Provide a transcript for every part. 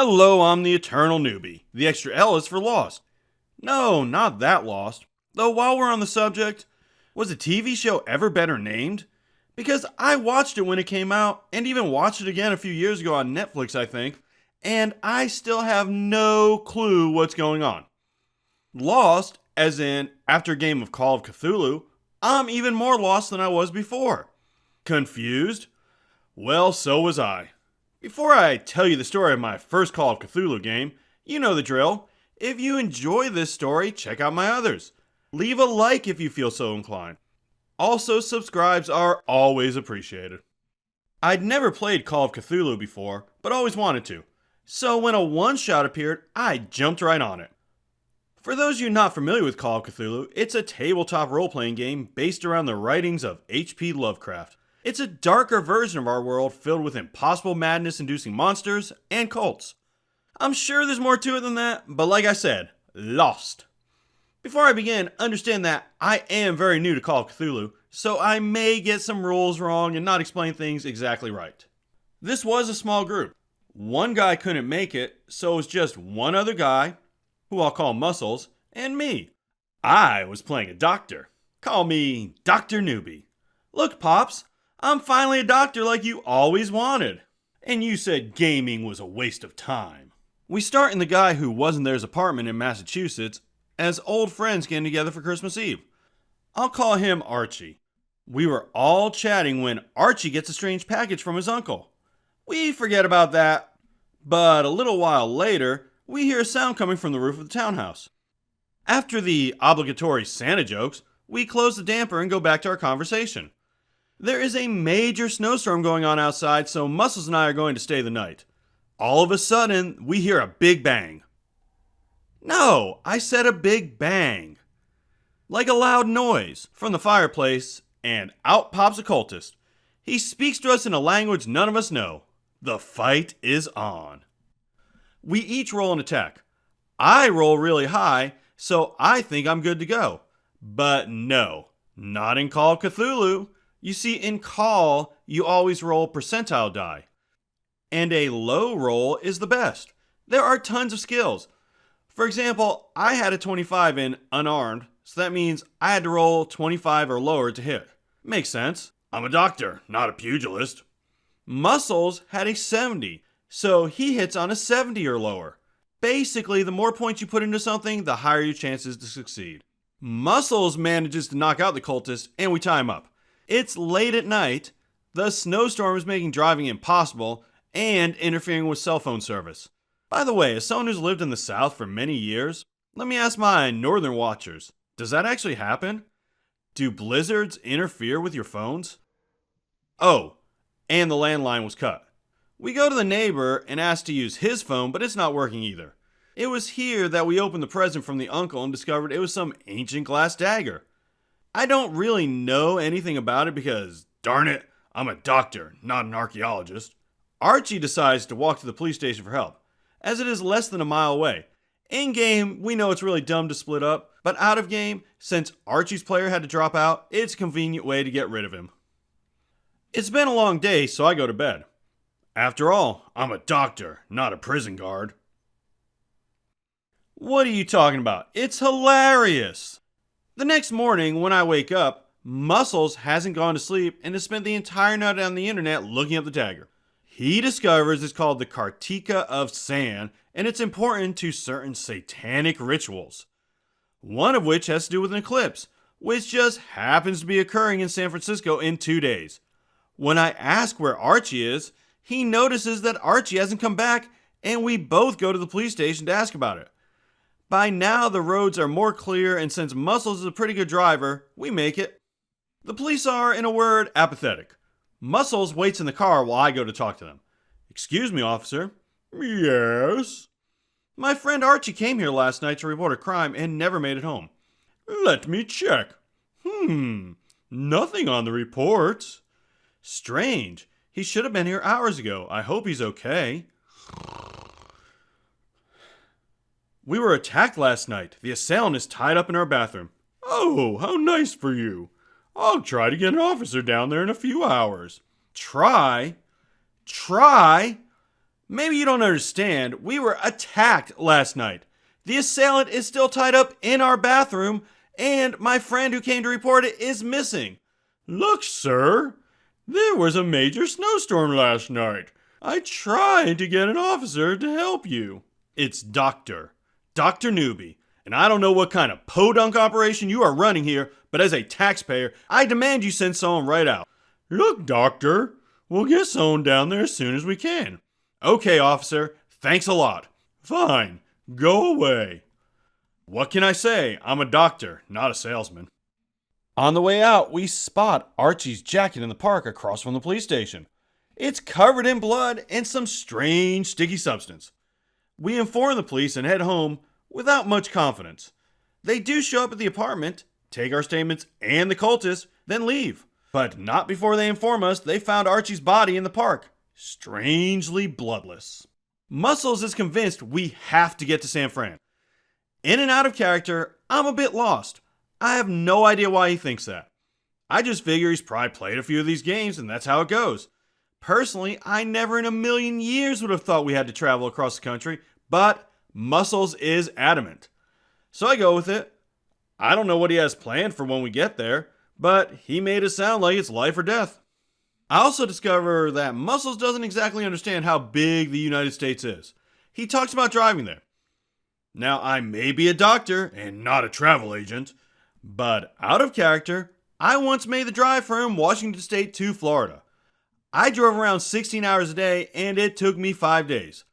Hello, I'm the Eternal Newbie. The extra L is for lost. No, not that lost. Though while we're on the subject, was a TV show ever better named? Because I watched it when it came out, and even watched it again a few years ago on Netflix, I think, and I still have no clue what's going on. Lost, as in, after a game of Call of Cthulhu, I'm even more lost than I was before. Confused? Well, so was I. Before I tell you the story of my first Call of Cthulhu game, you know the drill. If you enjoy this story, check out my others. Leave a like if you feel so inclined. Also, subscribes are always appreciated. I'd never played Call of Cthulhu before, but always wanted to. So when a one-shot appeared, I jumped right on it. For those of you not familiar with Call of Cthulhu, it's a tabletop role-playing game based around the writings of H.P. Lovecraft. It's a darker version of our world filled with impossible madness-inducing monsters and cults. I'm sure there's more to it than that, but like I said, lost. Before I begin, understand that I am very new to Call of Cthulhu, so I may get some rules wrong and not explain things exactly right. This was a small group. One guy couldn't make it, so it was just one other guy, who I'll call Muscles, and me. I was playing a doctor. Call me Dr. Newbie. Look, Pops, I'm finally a doctor like you always wanted. And you said gaming was a waste of time. We start in the guy who wasn't there's apartment in Massachusetts as old friends getting together for Christmas Eve. I'll call him Archie. We were all chatting when Archie gets a strange package from his uncle. We forget about that, but a little while later, we hear a sound coming from the roof of the townhouse. After the obligatory Santa jokes, we close the damper and go back to our conversation. There is a major snowstorm going on outside, so Muscles and I are going to stay the night. All of a sudden, we hear a big bang. No, I said a big bang. Like a loud noise from the fireplace, and out pops a cultist. He speaks to us in a language none of us know. The fight is on. We each roll an attack. I roll really high, so I think I'm good to go. But no, not in Call of Cthulhu. You see, in Call, you always roll percentile die. And a low roll is the best. There are tons of skills. For example, I had a 25 in unarmed, so that means I had to roll 25 or lower to hit. Makes sense. I'm a doctor, not a pugilist. Muscles had a 70, so he hits on a 70 or lower. Basically, the more points you put into something, the higher your chances to succeed. Muscles manages to knock out the cultist, and we tie him up. It's late at night, the snowstorm is making driving impossible, and interfering with cell phone service. By the way, as someone who's lived in the South for many years, let me ask my northern watchers, does that actually happen? Do blizzards interfere with your phones? Oh, and the landline was cut. We go to the neighbor and ask to use his phone, but it's not working either. It was here that we opened the present from the uncle and discovered it was some ancient glass dagger. I don't really know anything about it because, darn it, I'm a doctor, not an archaeologist. Archie decides to walk to the police station for help, as it is less than a mile away. In-game, we know it's really dumb to split up, but out of game, since Archie's player had to drop out, it's a convenient way to get rid of him. It's been a long day, so I go to bed. After all, I'm a doctor, not a prison guard. What are you talking about? It's hilarious! The next morning, when I wake up, Muscles hasn't gone to sleep and has spent the entire night on the internet looking up the dagger. He discovers it's called the Kartika of Sand, and it's important to certain satanic rituals. One of which has to do with an eclipse, which just happens to be occurring in San Francisco in 2 days. When I ask where Archie is, he notices that Archie hasn't come back, and we both go to the police station to ask about it. By now, the roads are more clear, and since Muscles is a pretty good driver, we make it. The police are, in a word, apathetic. Muscles waits in the car while I go to talk to them. Excuse me, officer. Yes? My friend Archie came here last night to report a crime and never made it home. Let me check. Nothing on the report. Strange. He should have been here hours ago. I hope he's okay. We were attacked last night. The assailant is tied up in our bathroom. Oh, how nice for you. I'll try to get an officer down there in a few hours. Try? Maybe you don't understand, we were attacked last night. The assailant is still tied up in our bathroom, and my friend who came to report it is missing. Look, sir, there was a major snowstorm last night. I tried to get an officer to help you. It's Dr. Newbie, and I don't know what kind of podunk operation you are running here, but as a taxpayer, I demand you send someone right out. Look, Doctor, we'll get someone down there as soon as we can. Okay, officer, thanks a lot. Fine, go away. What can I say? I'm a doctor, not a salesman. On the way out, we spot Archie's jacket in the park across from the police station. It's covered in blood and some strange sticky substance. We inform the police and head home without much confidence. They do show up at the apartment, take our statements and the cultists, then leave. But not before they inform us they found Archie's body in the park, strangely bloodless. Muscles is convinced we have to get to San Fran. In and out of character, I'm a bit lost. I have no idea why he thinks that. I just figure he's probably played a few of these games and that's how it goes. Personally, I never in a million years would have thought we had to travel across the country, but Muscles is adamant. So I go with it. I don't know what he has planned for when we get there, but he made it sound like it's life or death. I also discover that Muscles doesn't exactly understand how big the United States is. He talks about driving there. Now, I may be a doctor and not a travel agent, but out of character, I once made the drive from Washington State to Florida. I drove around 16 hours a day and it took me 5 days.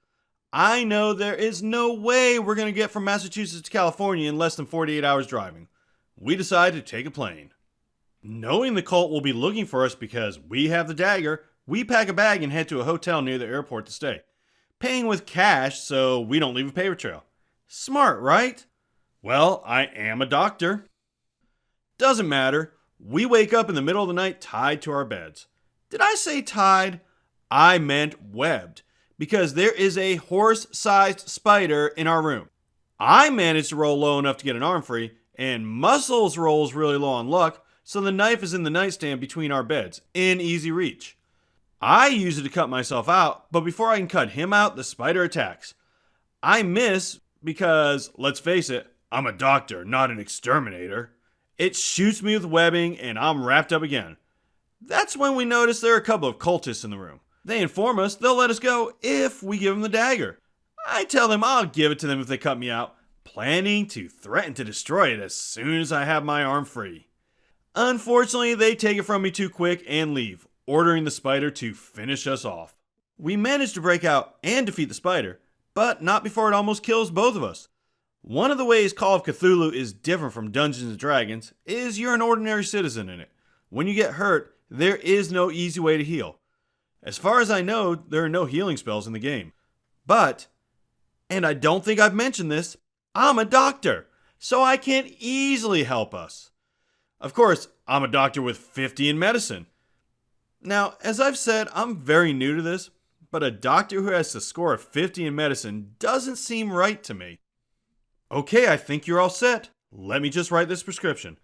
I know there is no way we're going to get from Massachusetts to California in less than 48 hours driving. We decided to take a plane. Knowing the cult will be looking for us because we have the dagger, we pack a bag and head to a hotel near the airport to stay. Paying with cash so we don't leave a paper trail. Smart, right? Well, I am a doctor. Doesn't matter. We wake up in the middle of the night tied to our beds. Did I say tied? I meant webbed, because there is a horse-sized spider in our room. I managed to roll low enough to get an arm free, and Muscles rolls really low on luck, so the knife is in the nightstand between our beds, in easy reach. I use it to cut myself out, but before I can cut him out, the spider attacks. I miss because, let's face it, I'm a doctor, not an exterminator. It shoots me with webbing, and I'm wrapped up again. That's when we notice there are a couple of cultists in the room. They inform us they'll let us go if we give them the dagger. I tell them I'll give it to them if they cut me out, planning to threaten to destroy it as soon as I have my arm free. Unfortunately, they take it from me too quick and leave, ordering the spider to finish us off. We manage to break out and defeat the spider, but not before it almost kills both of us. One of the ways Call of Cthulhu is different from Dungeons & Dragons is you're an ordinary citizen in it. When you get hurt, there is no easy way to heal. As far as I know, there are no healing spells in the game. But, and I don't think I've mentioned this, I'm a doctor, so I can easily help us. Of course, I'm a doctor with 50 in medicine. Now, as I've said, I'm very new to this, but a doctor who has a score of 50 in medicine doesn't seem right to me. Okay, I think you're all set. Let me just write this prescription.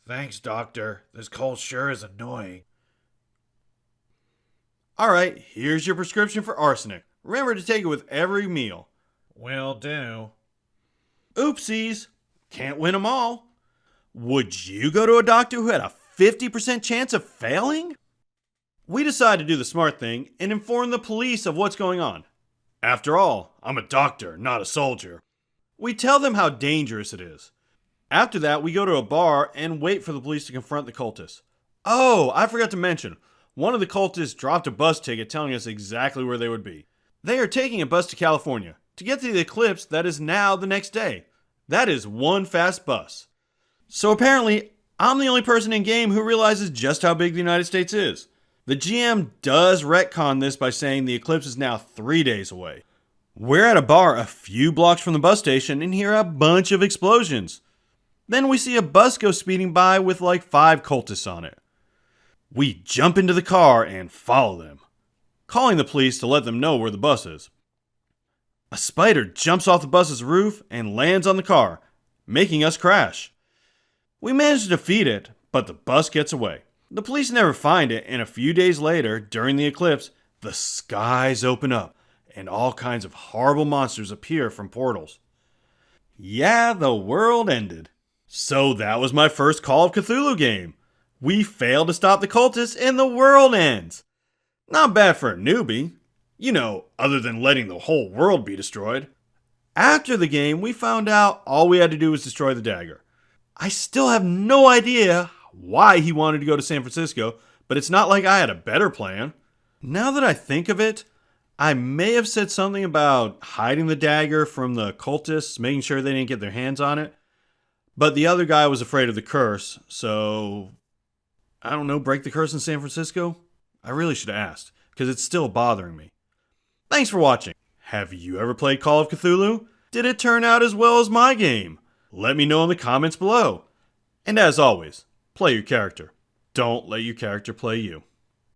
Thanks, Doctor. This cold sure is annoying. Alright, here's your prescription for arsenic. Remember to take it with every meal. Will do. Oopsies. Can't win them all. Would you go to a doctor who had a 50% chance of failing? We decide to do the smart thing and inform the police of what's going on. After all, I'm a doctor, not a soldier. We tell them how dangerous it is. After that, we go to a bar and wait for the police to confront the cultists. Oh, I forgot to mention, one of the cultists dropped a bus ticket telling us exactly where they would be. They are taking a bus to California to get to the eclipse that is now the next day. That is one fast bus. So apparently, I'm the only person in game who realizes just how big the United States is. The GM does retcon this by saying the eclipse is now 3 days away. We're at a bar a few blocks from the bus station and hear a bunch of explosions. Then we see a bus go speeding by with like 5 cultists on it. We jump into the car and follow them, calling the police to let them know where the bus is. A spider jumps off the bus's roof and lands on the car, making us crash. We manage to defeat it, but the bus gets away. The police never find it, and a few days later, during the eclipse, the skies open up, and all kinds of horrible monsters appear from portals. Yeah, the world ended. So that was my first Call of Cthulhu game. We failed to stop the cultists and the world ends. Not bad for a newbie. You know, other than letting the whole world be destroyed. After the game, we found out all we had to do was destroy the dagger. I still have no idea why he wanted to go to San Francisco, but it's not like I had a better plan. Now that I think of it, I may have said something about hiding the dagger from the cultists, making sure they didn't get their hands on it. But the other guy was afraid of the curse, so I don't know, break the curse in San Francisco? I really should have asked, because it's still bothering me. Thanks for watching. Have you ever played Call of Cthulhu? Did it turn out as well as my game? Let me know in the comments below. And as always, play your character. Don't let your character play you.